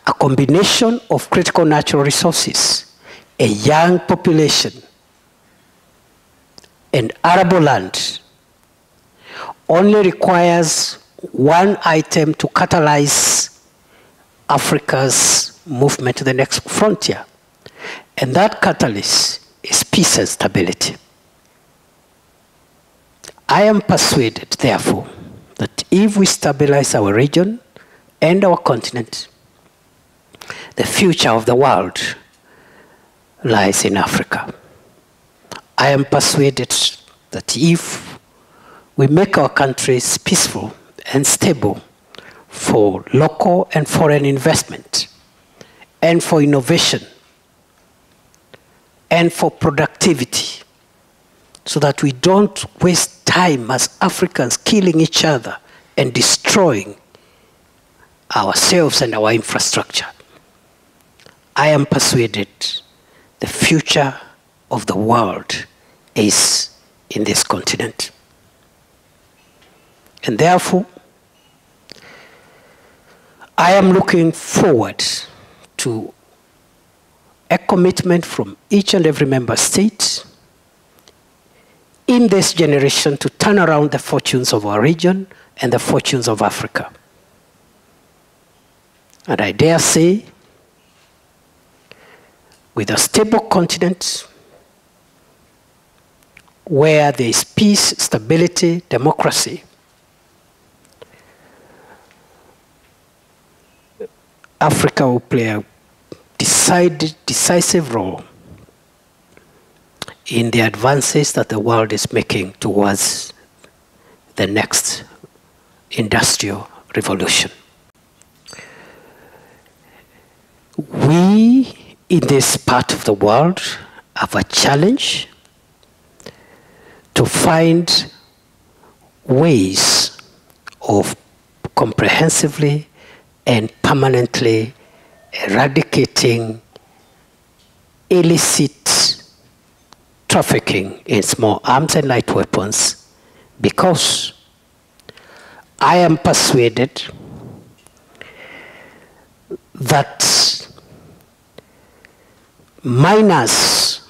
a combination of critical natural resources, a young population, and arable land only requires one item to catalyze Africa's movement to the next frontier. And that catalyst is peace and stability. I am persuaded, therefore, that if we stabilize our region and our continent, the future of the world lies in Africa. I am persuaded that if we make our countries peaceful and stable for local and foreign investment, and for innovation, and for productivity, so that we don't waste time as Africans killing each other and destroying ourselves and our infrastructure. I am persuaded the future of the world is in this continent. And therefore, I am looking forward to a commitment from each and every member state in this generation to turn around the fortunes of our region and the fortunes of Africa. And I dare say, with a stable continent where there is peace, stability, democracy, Africa will play a decisive role in the advances that the world is making towards the next industrial revolution. We, in this part of the world, have a challenge to find ways of comprehensively and permanently eradicating illicit trafficking in small arms and light weapons, because I am persuaded that minus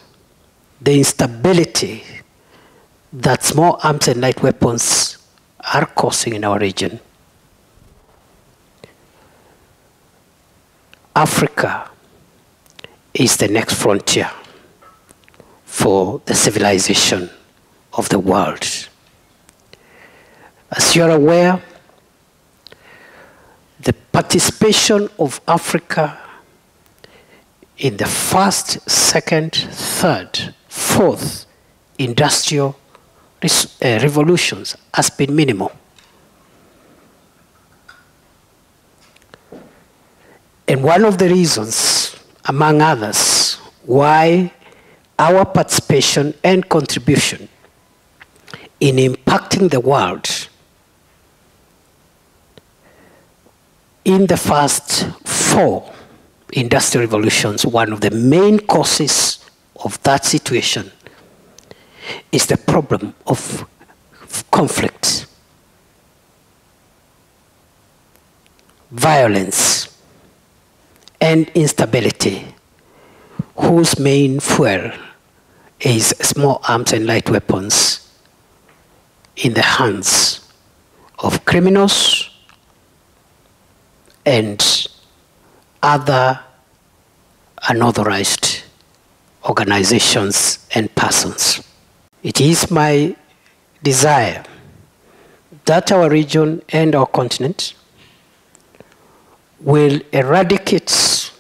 the instability that small arms and light weapons are causing in our region, Africa is the next frontier for the civilization of the world. As you are aware, the participation of Africa in the first, second, third, fourth industrial revolutions has been minimal. And one of the reasons, among others, why our participation and contribution in impacting the world in the first 4 industrial revolutions, one of the main causes of that situation is the problem of conflict, violence, and instability, whose main fuel is small arms and light weapons in the hands of criminals and other unauthorized organizations and persons. It is my desire that our region and our continent will eradicate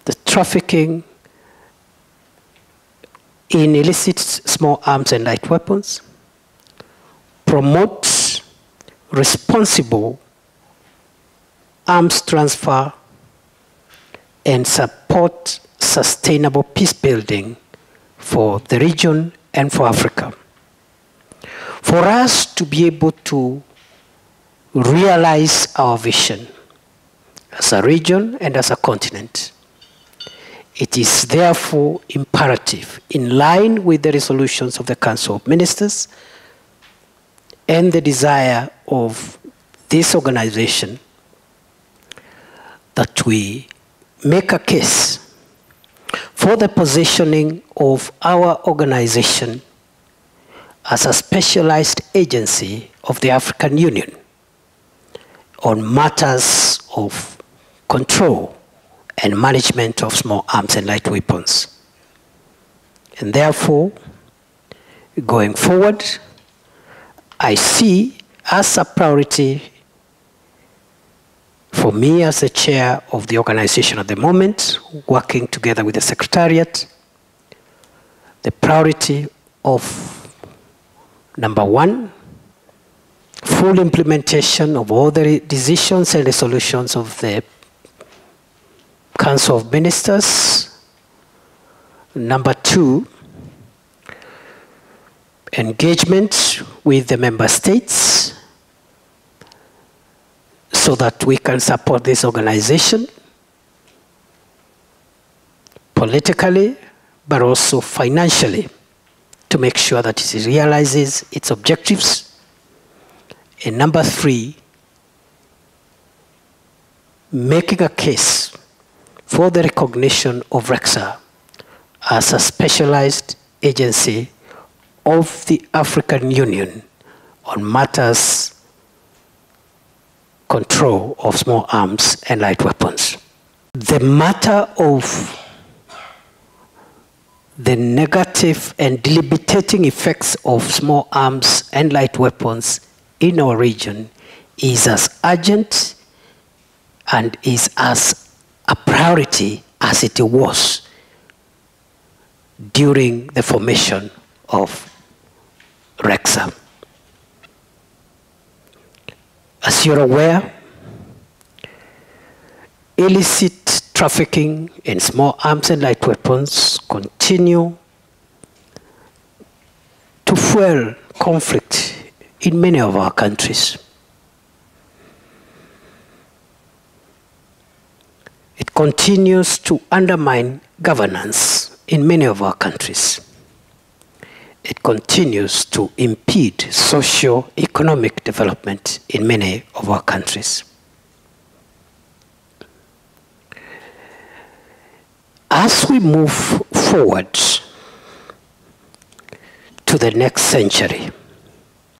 the trafficking in illicit small arms and light weapons, promote responsible arms transfer, and support sustainable peace building for the region and for Africa. For us to be able to realize our vision as a region and as a continent, it is therefore imperative, in line with the resolutions of the Council of Ministers and the desire of this organization, that we make a case for the positioning of our organization as a specialized agency of the African Union on matters of control and management of small arms and light weapons. And therefore, going forward, I see as a priority for me as the chair of the organization at the moment, working together with the Secretariat, the priority of number one, full implementation of all the decisions and resolutions of the Council of Ministers. Number two, engagement with the member states so that we can support this organization politically, but also financially, to make sure that it realizes its objectives. And number three, making a case for the recognition of RECSA as a specialized agency of the African Union on matters control of small arms and light weapons. The matter of the negative and debilitating effects of small arms and light weapons in our region is as urgent and is as a priority as it was during the formation of RECSA. As you're aware, illicit trafficking in small arms and light weapons continue to fuel conflict in many of our countries. It continues to undermine governance in many of our countries. It continues to impede socio-economic development in many of our countries. As we move forward to the next century,